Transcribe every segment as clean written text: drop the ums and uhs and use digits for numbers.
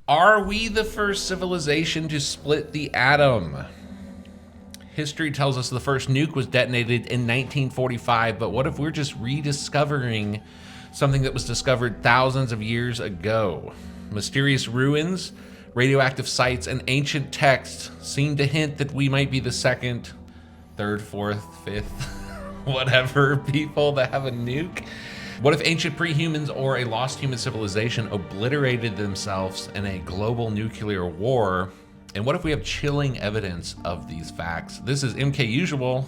Are we the first civilization to split the atom? History tells us the first nuke was detonated in 1945, but what if we're just rediscovering something that was discovered thousands of years ago? Mysterious ruins, radioactive sites, and ancient texts seem to hint that we might be the second, third, fourth, fifth, whatever people that have a nuke. What if ancient prehumans or a lost human civilization obliterated themselves in a global nuclear war? And what if we have chilling evidence of these facts? This is MKUSAL.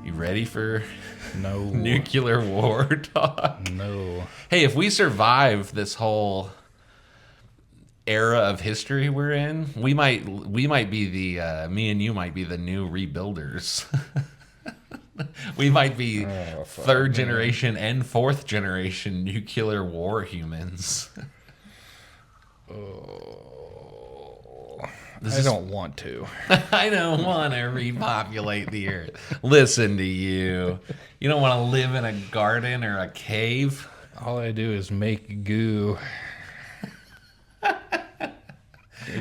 You ready for No. nuclear war talk? No. Hey, if we survive this whole era of history we're in, we might be the me and you might be the new rebuilders. We might be third generation and fourth generation nuclear war humans. I don't want to. I don't want to repopulate the earth. Listen to you. You don't want to live in a garden or a cave. All I do is make goo.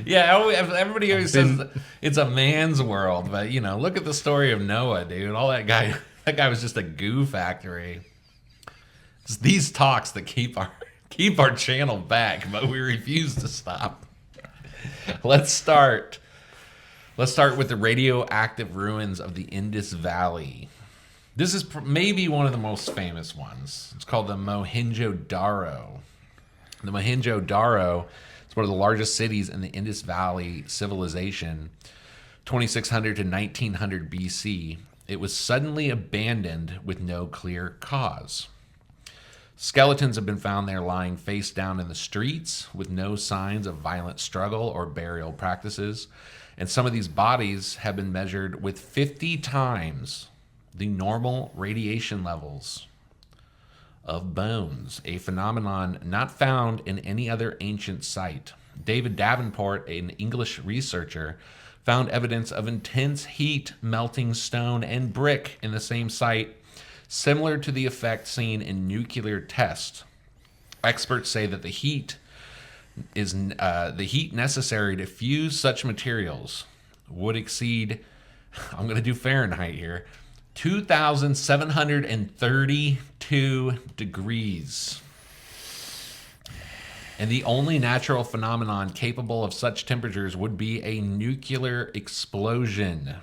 Yeah, everybody always says it's a man's world, but you know, look at the story of Noah, dude. All that guy was just a goo factory. It's these talks that keep our channel back, but we refuse to stop. Let's start with the radioactive ruins of the Indus Valley. This is maybe one of the most famous ones. It's called the Mohenjo-Daro. The Mohenjo-Daro is one of the largest cities in the Indus Valley civilization, 2600 to 1900 BC. It was suddenly abandoned with no clear cause. Skeletons have been found there lying face down in the streets with no signs of violent struggle or burial practices. And some of these bodies have been measured with 50 times the normal radiation levels of bones, a phenomenon not found in any other ancient site. David Davenport, an English researcher, found evidence of intense heat melting stone and brick in the same site, similar to the effect seen in nuclear tests. Experts say that the heat necessary to fuse such materials would exceed, I'm going to do Fahrenheit here, 2,732 degrees. And the only natural phenomenon capable of such temperatures would be a nuclear explosion.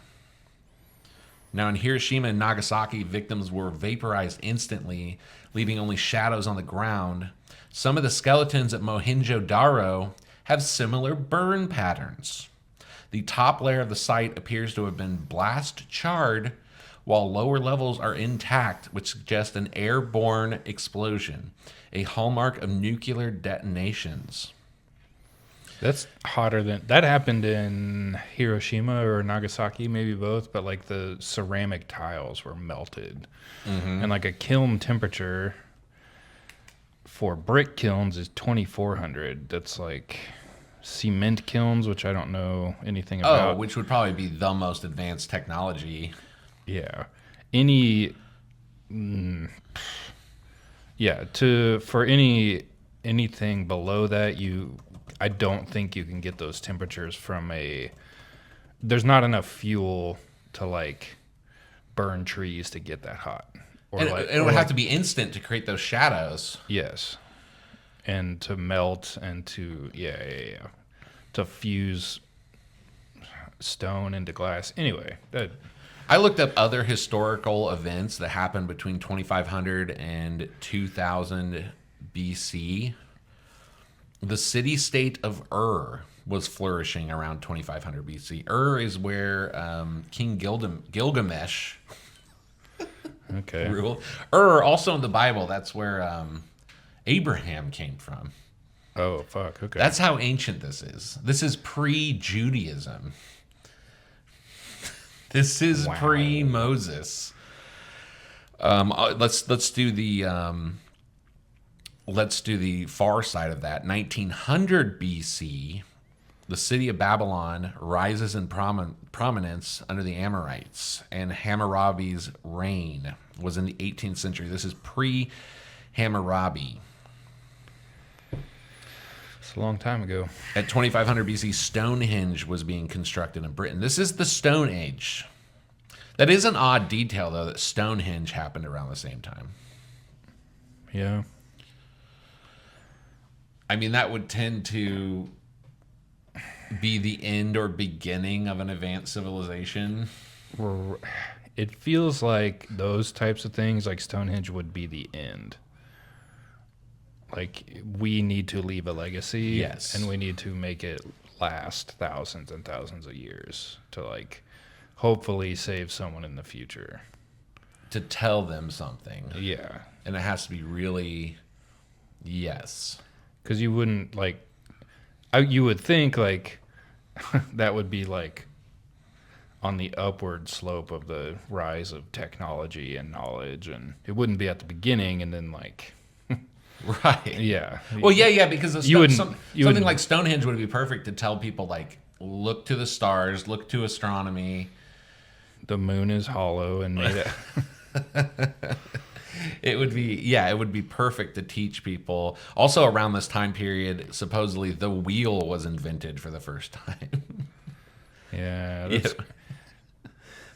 Now, in Hiroshima and Nagasaki, victims were vaporized instantly, leaving only shadows on the ground. Some of the skeletons at Mohenjo-Daro have similar burn patterns. The top layer of the site appears to have been blast charred, while lower levels are intact, which suggests an airborne explosion, a hallmark of nuclear detonations. That's hotter than... That happened in Hiroshima or Nagasaki, maybe both, but like the ceramic tiles were melted. Mm-hmm. And like a kiln temperature for brick kilns is 2,400. That's like cement kilns, which I don't know anything about. Oh, which would probably be the most advanced technology. Yeah. For anything below that, I don't think you can get those temperatures from there's not enough fuel to like burn trees to get that hot. It would have to be instant to create those shadows. Yes. And to melt and to to fuse stone into glass. Anyway, I looked up other historical events that happened between 2500 and 2000 BC. The city-state of Ur was flourishing around 2500 BC. Ur is where King Gilgamesh ruled. Ur, also in the Bible, that's where Abraham came from. Oh, fuck, okay. That's how ancient this is. This is pre-Judaism. This is pre-Moses. Let's do the far side of that. 1900 BC, the city of Babylon rises in prominence under the Amorites, and Hammurabi's reign was in the 18th century. This is pre-Hammurabi. It's a long time ago. At 2500 BC, Stonehenge was being constructed in Britain. This is the Stone Age. That is an odd detail, though, that Stonehenge happened around the same time. Yeah. I mean, that would tend to be the end or beginning of an advanced civilization. It feels like those types of things, like Stonehenge, would be the end. Like, we need to leave a legacy. Yes. And we need to make it last thousands and thousands of years to, like, hopefully save someone in the future. To tell them something. Yeah. And it has to be really, yes. Because you wouldn't, like, you would think, like, that would be, like, on the upward slope of the rise of technology and knowledge. And it wouldn't be at the beginning and then, like... Right. Yeah. Well, yeah, because something wouldn't. like Stonehenge would be perfect to tell people, like, look to the stars, look to astronomy. The moon is hollow and made it. It would be perfect to teach people. Also, around this time period, supposedly the wheel was invented for the first time. Yeah.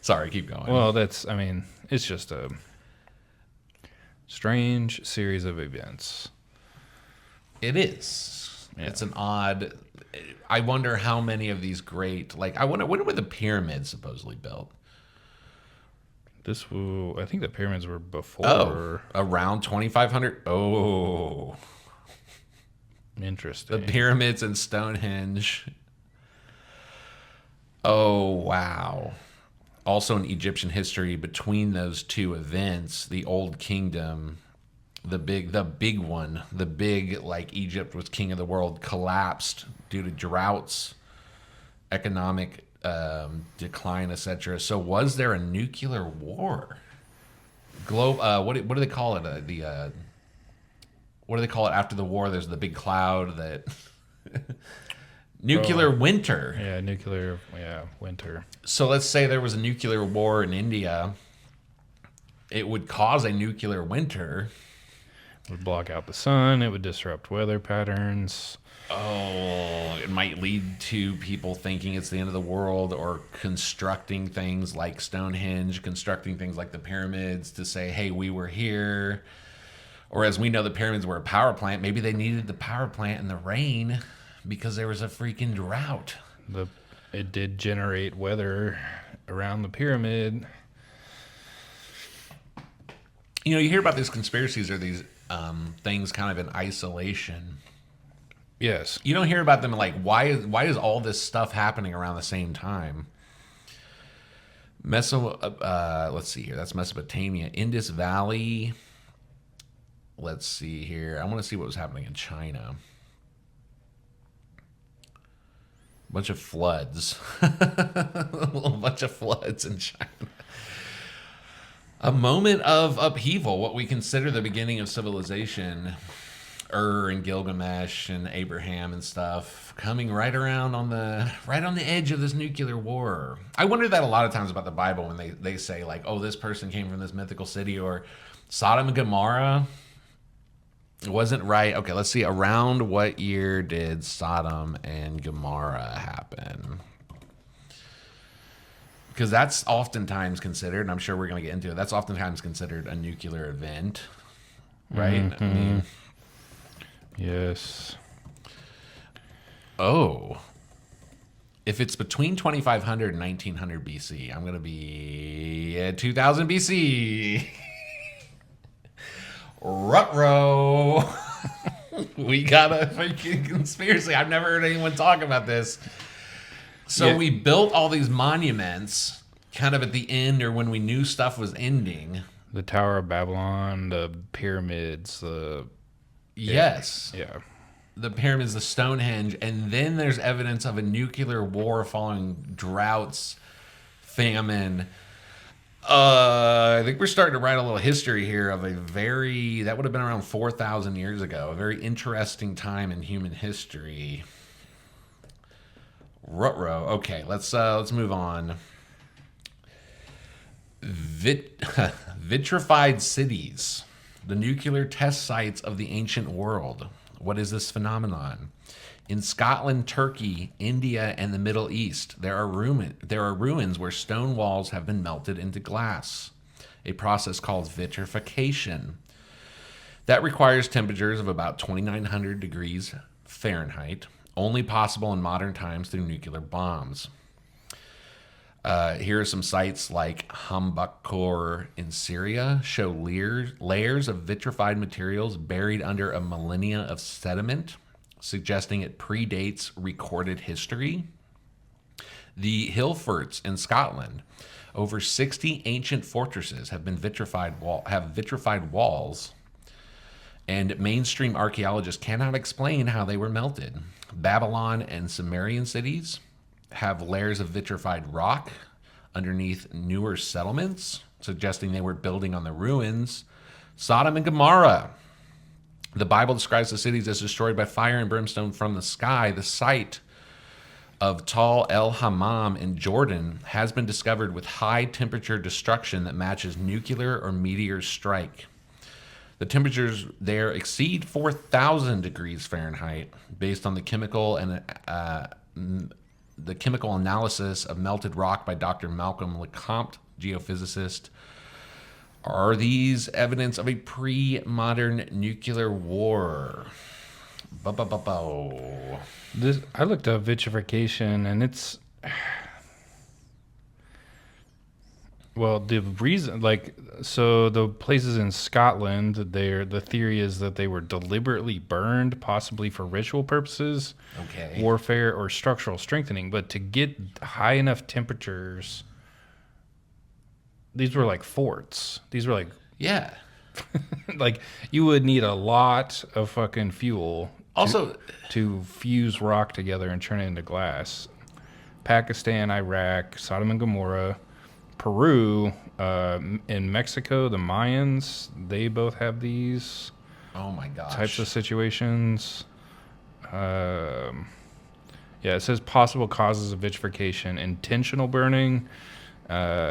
Sorry, keep going. Well, it's just a strange series of events. It is. Yeah. It's an odd... I wonder how many of these great... Like, when were the pyramids supposedly built? I think the pyramids were before. Oh, around 2500. Oh. Interesting. The pyramids and Stonehenge. Oh, wow. Also in Egyptian history, between those two events, the Old Kingdom, the big one, like Egypt was king of the world, collapsed due to droughts, economic decline, etc. So was there a nuclear war? What do they call it? What do they call it after the war? There's the big cloud that nuclear winter. Yeah, winter. So let's say there was a nuclear war in India. It would cause a nuclear winter. It would block out the sun. It would disrupt weather patterns. Oh, it might lead to people thinking it's the end of the world, or constructing things like Stonehenge, constructing things like the pyramids to say, hey, we were here. Or as we know, the pyramids were a power plant. Maybe they needed the power plant in the rain because there was a freaking drought. It did generate weather around the pyramid. You hear about these conspiracies or these things kind of in isolation. Yes. You don't hear about them like, why is all this stuff happening around the same time? Let's see here. That's Mesopotamia. Indus Valley. Let's see here. I want to see what was happening in China. A bunch of floods. A bunch of floods in China. A moment of upheaval, what we consider the beginning of civilization. And Gilgamesh and Abraham and stuff coming right on the edge of this nuclear war. I wonder that a lot of times about the Bible when they say like, oh, this person came from this mythical city, or Sodom and Gomorrah. It wasn't right. Okay, let's see. Around what year did Sodom and Gomorrah happen? Because that's oftentimes considered, and I'm sure we're going to get into it, that's oftentimes considered a nuclear event, right? Mm-hmm. I mean... Yes. Oh. If it's between 2500 and 1900 BC, I'm going to be at 2000 BC. Ruh-roh. We got a freaking conspiracy. I've never heard anyone talk about this. So we built all these monuments kind of at the end, or when we knew stuff was ending. The Tower of Babylon, the pyramids, Yes. Yeah. The pyramids, the Stonehenge, and then there's evidence of a nuclear war following droughts, famine. I think we're starting to write a little history here of that would have been around 4,000 years ago, a very interesting time in human history. Ruh-roh. Okay, let's move on. Vitrified cities. The nuclear test sites of the ancient world. What is this phenomenon? In Scotland, Turkey, India, and the Middle East, there are ruins where stone walls have been melted into glass, a process called vitrification. That requires temperatures of about 2,900 degrees Fahrenheit, only possible in modern times through nuclear bombs. Here are some sites like Hambakor in Syria show layers of vitrified materials buried under a millennia of sediment, suggesting it predates recorded history. The hill forts in Scotland, over 60 ancient fortresses have vitrified walls, and mainstream archaeologists cannot explain how they were melted. Babylon and Sumerian cities have layers of vitrified rock underneath newer settlements, suggesting they were building on the ruins. Sodom and Gomorrah. The Bible describes the cities as destroyed by fire and brimstone from the sky. The site of Tal el Hammam in Jordan has been discovered with high temperature destruction that matches nuclear or meteor strike. The temperatures there exceed 4,000 degrees Fahrenheit based on the chemical analysis of melted rock by Dr. Malcolm LeCompte, geophysicist. Are these evidence of a pre-modern nuclear war? I looked up vitrification, and it's the reason, so the places in Scotland, the theory is that they were deliberately burned, possibly for ritual purposes, warfare, or structural strengthening. But to get high enough temperatures, these were like forts. These were like, yeah, like you would need a lot of fucking fuel to fuse rock together and turn it into glass. Pakistan, Iraq, Sodom and Gomorrah, Peru, in Mexico, the Mayans, they both have these types of situations. It says possible causes of vitrification: intentional burning,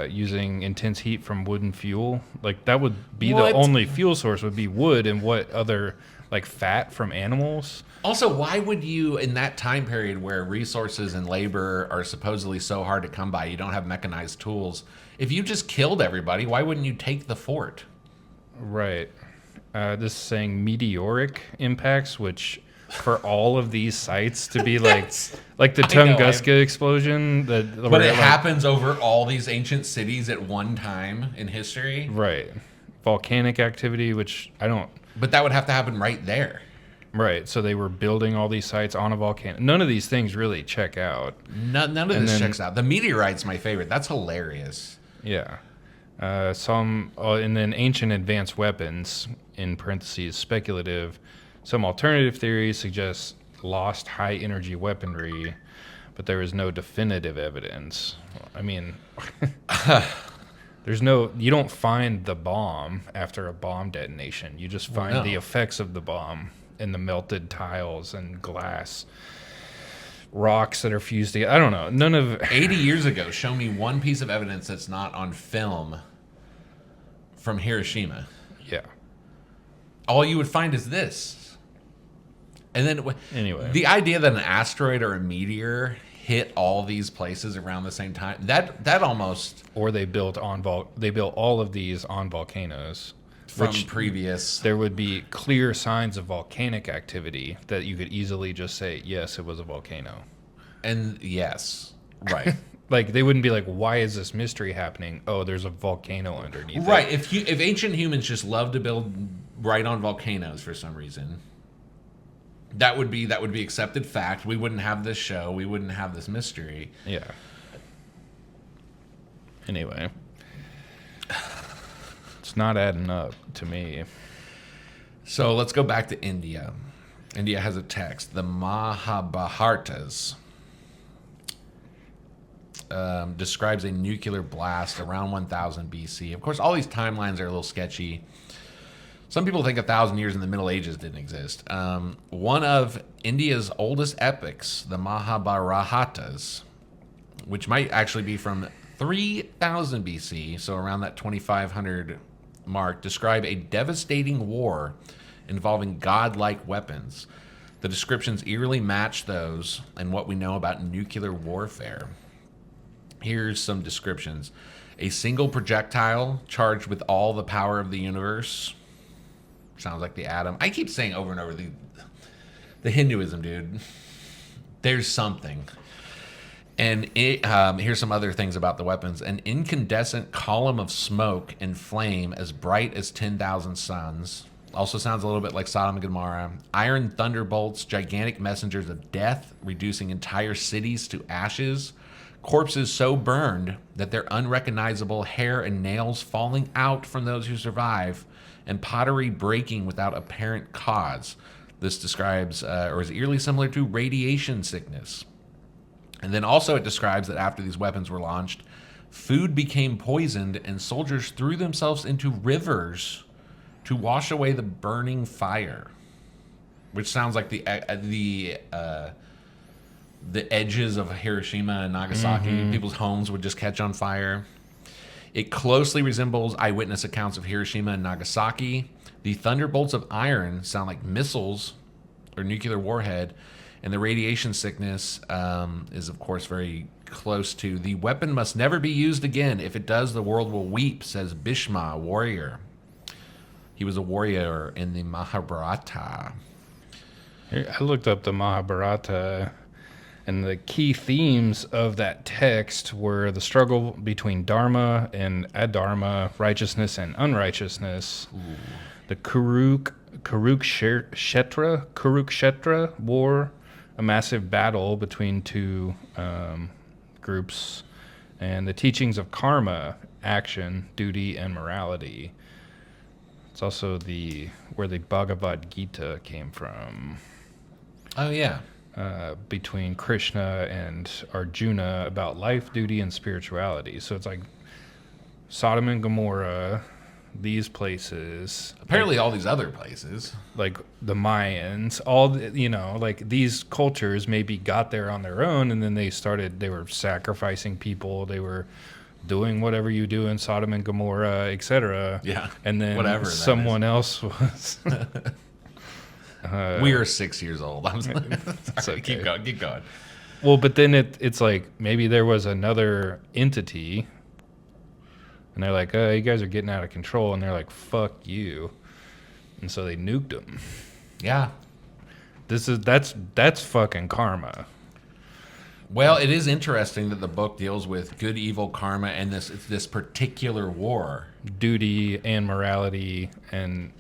using intense heat from wood and fuel. Like that would be the only fuel source would be wood, and what other fat from animals. Also, why would you, in that time period where resources and labor are supposedly so hard to come by, you don't have mechanized tools, if you just killed everybody, why wouldn't you take the fort? Right. This is saying meteoric impacts, which for all of these sites to be like the Tunguska explosion. But it happens over all these ancient cities at one time in history. Right. Volcanic activity, which I don't... But that would have to happen right there. Right. So they were building all these sites on a volcano. None of these things really check out. None of this checks out. The meteorite's my favorite. That's hilarious. Yeah. And then ancient advanced weapons, in parentheses, speculative. Some alternative theories suggest lost high energy weaponry, but there is no definitive evidence. I mean, you don't find the bomb after a bomb detonation. You just find the effects of the bomb in the melted tiles and glass, rocks that are fused together. I don't know. None of 80 years ago, show me one piece of evidence that's not on film from Hiroshima. Yeah. All you would find is this. And then anyway, the idea that an asteroid or a meteor hit all these places around the same time, that almost... Or they built all of these on volcanoes. From previous... There would be clear signs of volcanic activity that you could easily just say, yes, it was a volcano. And yes, right. Like, they wouldn't be like, why is this mystery happening? Oh, there's a volcano underneath right. it. If ancient humans just love to build right on volcanoes for some reason, that would be accepted fact. We wouldn't have this show. We wouldn't have this mystery. Yeah. Anyway. It's not adding up to me. So let's go back to India. India has a text. The Mahabharatas describes a nuclear blast around 1000 BC. Of course, all these timelines are a little sketchy. Some people think 1,000 years in the Middle Ages didn't exist. One of India's oldest epics, the Mahabharatas, which might actually be from 3000 BC, so around that 2500 mark, describe a devastating war involving godlike weapons. The descriptions eerily match those and what we know about nuclear warfare. Here's some descriptions. A single projectile charged with all the power of the universe. Sounds like the atom. I keep saying over and over the Hinduism, dude. There's something. And here's some other things about the weapons. An incandescent column of smoke and flame as bright as 10,000 suns. Also sounds a little bit like Sodom and Gomorrah. Iron thunderbolts, gigantic messengers of death, reducing entire cities to ashes. Corpses so burned that they're unrecognizable, hair and nails falling out from those who survive, and pottery breaking without apparent cause. This describes, or is eerily similar to radiation sickness. And then also it describes that after these weapons were launched, food became poisoned and soldiers threw themselves into rivers to wash away the burning fire, which sounds like the edges of Hiroshima and Nagasaki. Mm-hmm. People's homes would just catch on fire. It closely resembles eyewitness accounts of Hiroshima and Nagasaki. The thunderbolts of iron sound like missiles or nuclear warhead, and the radiation sickness is, of course, very close to the weapon must never be used again. If it does, the world will weep, says Bhishma, a warrior. He was a warrior in the Mahabharata. I looked up the Mahabharata, and the key themes of that text were the struggle between dharma and adharma, righteousness and unrighteousness. Ooh. The Kurukshetra war, a massive battle between two groups, and the teachings of karma, action, duty, and morality. It's also where the Bhagavad Gita came from. Oh, yeah. Between Krishna and Arjuna about life, duty, and spirituality. So it's like Sodom and Gomorrah, these places. Apparently all these other places. Like the Mayans, like these cultures maybe got there on their own, and then they were sacrificing people. They were doing whatever you do in Sodom and Gomorrah, etc. Yeah. And then someone else was... we are 6 years old. I'm sorry. Okay. Keep going. Well, but then it's like maybe there was another entity, and they're like, "Oh, you guys are getting out of control," and they're like, "Fuck you," and so they nuked them. Yeah, that's fucking karma. Well, it is interesting that the book deals with good, evil, karma, and this particular war, duty and morality, and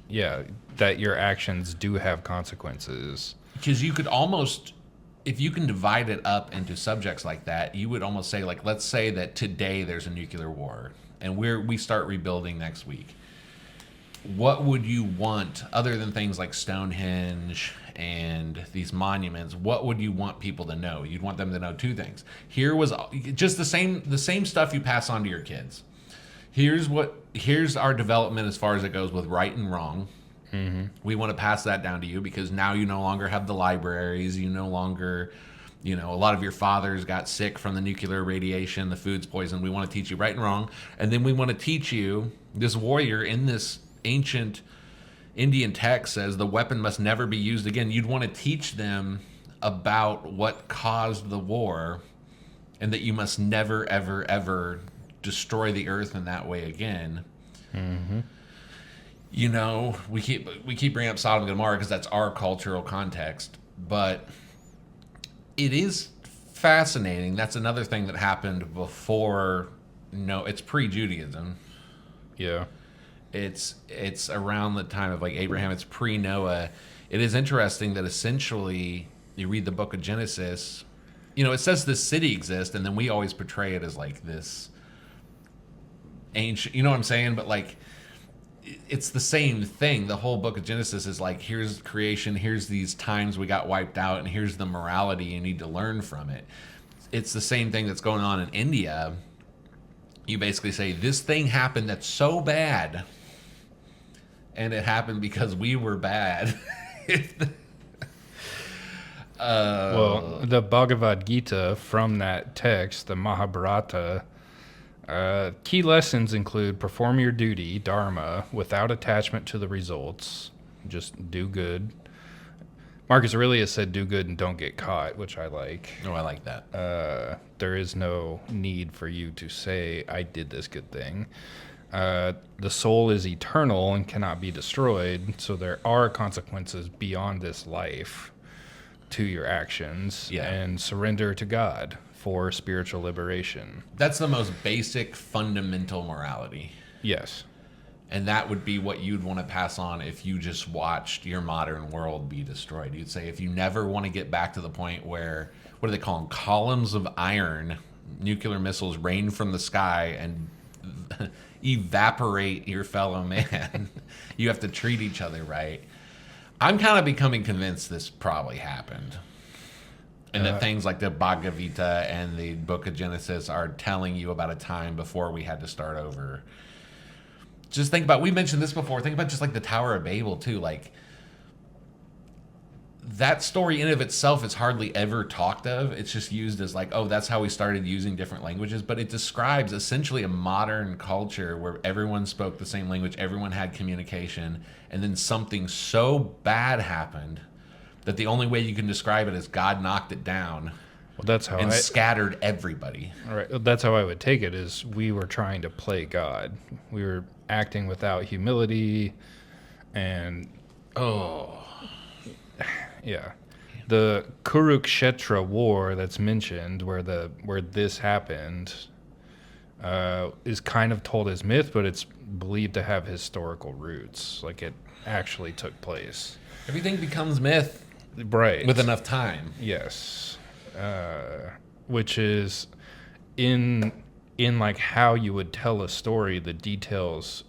that your actions do have consequences. Because you could almost, if you can divide it up into subjects like that, you would almost say, like, let's say that today there's a nuclear war, and we start rebuilding next week. What would you want, other than things like Stonehenge and these monuments, what would you want people to know? You'd want them to know two things. Here was just the same stuff you pass on to your kids. Here's our development as far as it goes with right and wrong. Mm-hmm. We want to pass that down to you because now you no longer have the libraries. You no longer, a lot of your fathers got sick from the nuclear radiation, the food's poisoned. We want to teach you right and wrong. And then we want to teach you, this warrior in this ancient Indian text says the weapon must never be used again. You'd want to teach them about what caused the war and that you must never, ever, ever destroy the earth in that way again. Mm-hmm. We keep bringing up Sodom and Gomorrah because that's our cultural context, but it is fascinating. That's another thing that happened before. It's pre-Judaism. Yeah. It's around the time of like Abraham. It's pre-Noah. It is interesting that essentially you read the book of Genesis, it says this city exists, and then we always portray it as like this ancient, you know what I'm saying? But like, it's the same thing. The whole book of Genesis is like, here's creation, here's these times we got wiped out, and here's the morality you need to learn from it. It's the same thing that's going on in India. You basically say, this thing happened that's so bad, and it happened because we were bad. Well, the Bhagavad Gita from that text, the Mahabharata, key lessons include perform your duty, dharma, without attachment to the results. Just do good. Marcus Aurelius said, "Do good and don't get caught," which I like. Oh, I like that. There is no need for you to say, "I did this good thing." The soul is eternal and cannot be destroyed, so there are consequences beyond this life to your actions. Yeah. And surrender to God for spiritual liberation. That's the most basic, fundamental morality. Yes. And that would be what you'd want to pass on if you just watched your modern world be destroyed. You'd say if you never want to get back to the point where, what do they call them? Columns of iron, nuclear missiles rain from the sky and evaporate your fellow man. You have to treat each other right. I'm kind of becoming convinced this probably happened. And that things like the Bhagavad Gita and the Book of Genesis are telling you about a time before we had to start over. Just think about, we mentioned this before, think about just like the Tower of Babel too. Like, that story in of itself is hardly ever talked of. It's just used as like, oh, that's how we started using different languages. But it describes essentially a modern culture where everyone spoke the same language, everyone had communication, and then something so bad happened that the only way you can describe it is God knocked it down. Well, that's how and scattered everybody. All right, that's how I would take it. Is we were trying to play God. We were acting without humility, and yeah, the Kurukshetra war that's mentioned, where this happened, is kind of told as myth, but it's believed to have historical roots. Like it actually took place. Everything becomes myth, right? With enough time. Yes. Which is in like how you would tell a story, the details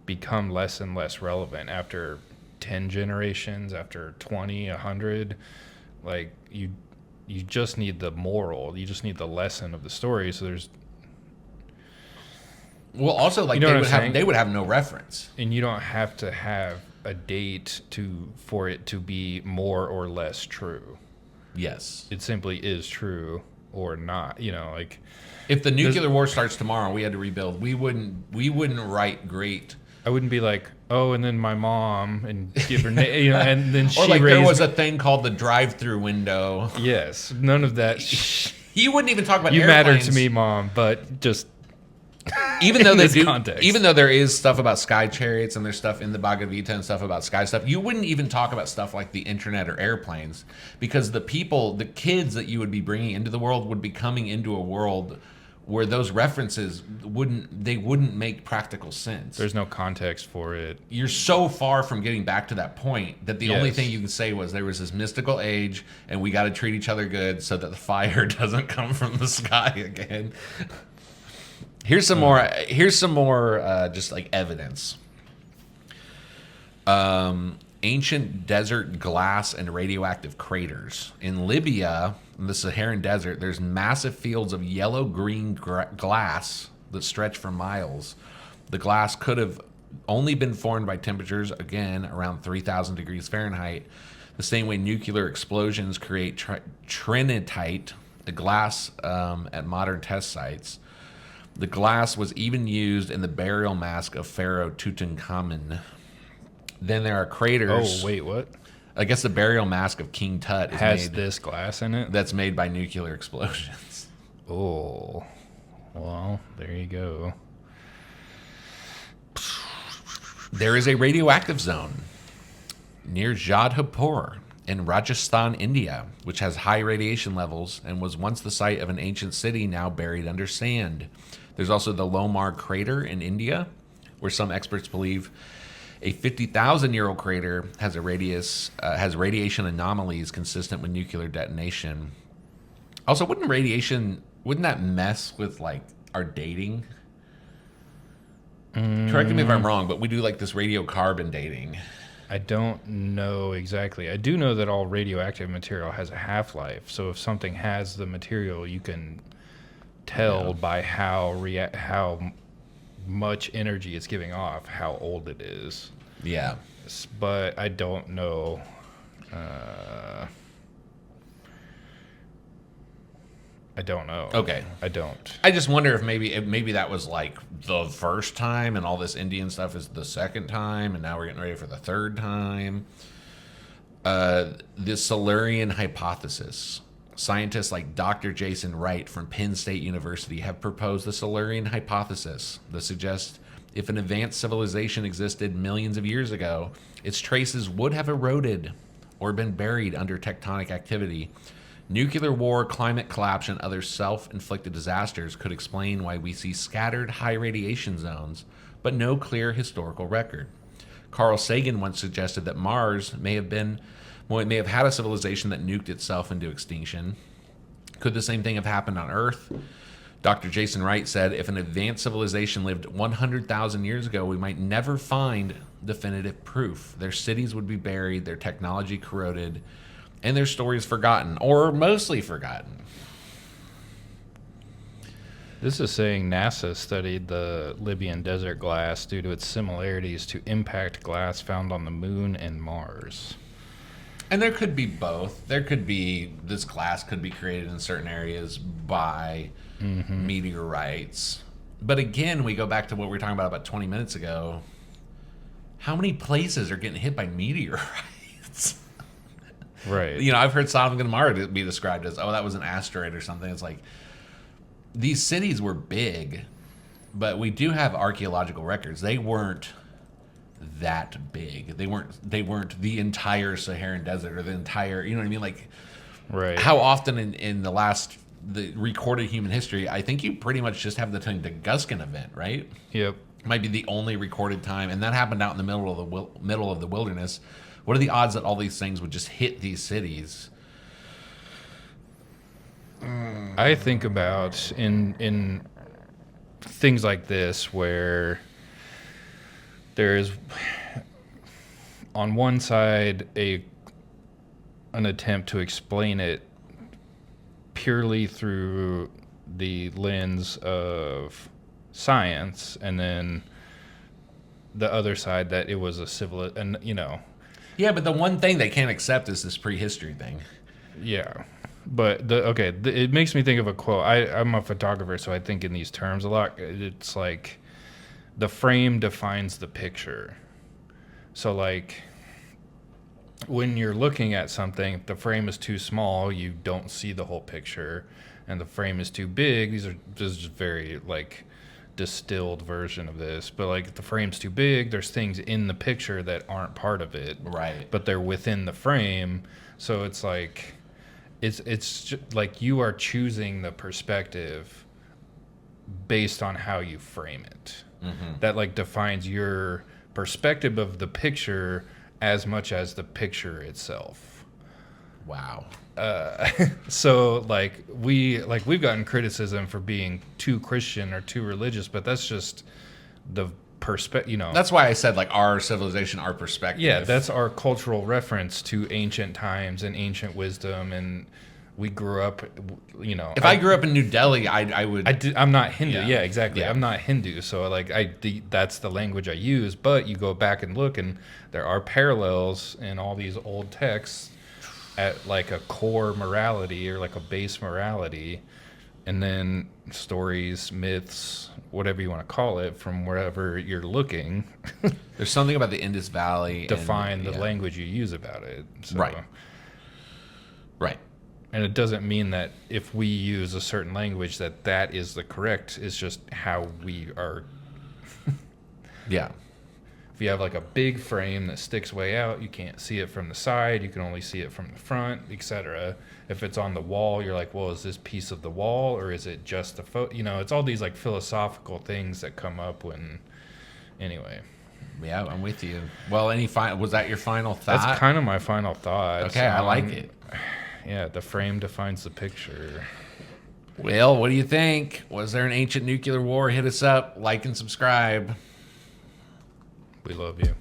become less and less relevant after 10 generations, after 20, 100. Like you just need the moral, you just need the lesson of the story. So there's, well, also like, you know, they would have no reference, and you don't have to have a date for it to be more or less true. Yes. It simply is true or not. You know, like if the nuclear war starts tomorrow, we had to rebuild. We wouldn't write great. I wouldn't be like, oh, and then my mom and give her name, you know, and then she or like raised there was a thing called the drive-through window. Yes, none of that. You wouldn't even talk about you airplanes. matter to me, Mom, but just even though they do, context. Even though there is stuff about sky chariots and there's stuff in the Bhagavad Gita and stuff about sky stuff, you wouldn't even talk about stuff like the internet or airplanes, because the kids that you would be bringing into the world would be coming into a world where those references wouldn't make practical sense. There's no context for it. You're so far from getting back to that point that the only thing you can say was there was this mystical age and we got to treat each other good so that the fire doesn't come from the sky again. Here's some more. Just like evidence. Ancient desert glass and radioactive craters in Libya, in the Saharan desert. There's massive fields of yellow-green glass that stretch for miles. The glass could have only been formed by temperatures again around 3,000 degrees Fahrenheit. The same way nuclear explosions create trinitite, the glass at modern test sites. The glass was even used in the burial mask of Pharaoh Tutankhamun. Then there are craters. Oh, wait, what? I guess the burial mask of King Tut has this glass in it? That's made by nuclear explosions. Oh, well, there you go. There is a radioactive zone near Jodhpur in Rajasthan, India, which has high radiation levels and was once the site of an ancient city now buried under sand. There's also the Lomar crater in India, where some experts believe a 50,000-year-old crater has has radiation anomalies consistent with nuclear detonation. Also, wouldn't that mess with like our dating? Correct me if I'm wrong, but we do like this radiocarbon dating. I don't know exactly. I do know that all radioactive material has a half-life. So if something has the material, you can tell by how much energy it's giving off, how old it is. Yeah. But I don't know. I don't know. Okay. I don't. I just wonder if maybe that was like the first time and all this Indian stuff is the second time and now we're getting ready for the third time. The Silurian hypothesis. Scientists like Dr. Jason Wright from Penn State University have proposed the Silurian hypothesis that suggests if an advanced civilization existed millions of years ago, its traces would have eroded or been buried under tectonic activity. Nuclear war, climate collapse, and other self-inflicted disasters could explain why we see scattered high radiation zones, but no clear historical record. Carl Sagan once suggested that Mars may have had a civilization that nuked itself into extinction. Could the same thing have happened on Earth? Dr. Jason Wright said, if an advanced civilization lived 100,000 years ago, we might never find definitive proof. Their cities would be buried, their technology corroded, and their stories forgotten, or mostly forgotten. This is saying NASA studied the Libyan desert glass due to its similarities to impact glass found on the moon and Mars. And there could be both. There could be, this glass could be created in certain areas by meteorites. But again, we go back to what we were talking about 20 minutes ago. How many places are getting hit by meteorites? Right. You know, I've heard Sodom and Gomorrah be described as, oh, that was an asteroid or something. It's like, these cities were big, but we do have archaeological records. They weren't that big. They weren't the entire Saharan desert or the entire, you know what I mean? Like, right. How often in the recorded human history, I think you pretty much just have the Tunguska event, right? Yep. Might be the only recorded time, and that happened out in the middle of the wilderness. What are the odds that all these things would just hit these cities? I think about in things like this where there's on one side an attempt to explain it purely through the lens of science, and then the other side that it was a civil, and you know. Yeah, but the one thing they can't accept is this prehistory thing. Yeah. But it makes me think of a quote. I'm a photographer, so I think in these terms a lot. It's like the frame defines the picture. So like when you're looking at something, if the frame is too small, you don't see the whole picture, and the frame is too big. This is just very like distilled version of this, but like if the frame's too big, there's things in the picture that aren't part of it, right? But they're within the frame, so it's like. It's just like you are choosing the perspective based on how you frame it. That like defines your perspective of the picture as much as the picture itself. Wow. So like we've gotten criticism for being too Christian or too religious, but that's just the perspective, you know. That's why I said like our civilization, our perspective. Yeah, that's our cultural reference to ancient times and ancient wisdom, and we grew up, you know. If I grew up in New Delhi, I would. I'm not Hindu. Yeah, exactly. Yeah. I'm not Hindu, so like that's the language I use. But you go back and look, and there are parallels in all these old texts at like a core morality or like a base morality. And then stories, myths, whatever you want to call it, from wherever you're looking. There's something about the Indus Valley. Define the language you use about it. So, right. And it doesn't mean that if we use a certain language that is the correct. It's just how we are. Yeah. If you have like a big frame that sticks way out, you can't see it from the side. You can only see it from the front, etc. If it's on the wall, you're like, well, is this piece of the wall or is it just the photo? You know, it's all these like philosophical things that come up when. Anyway. Yeah, I'm with you. Well, was that your final thought? That's kind of my final thought. Okay, I like it. Yeah, the frame defines the picture. Well, what do you think? Was there an ancient nuclear war? Hit us up, like and subscribe. We love you.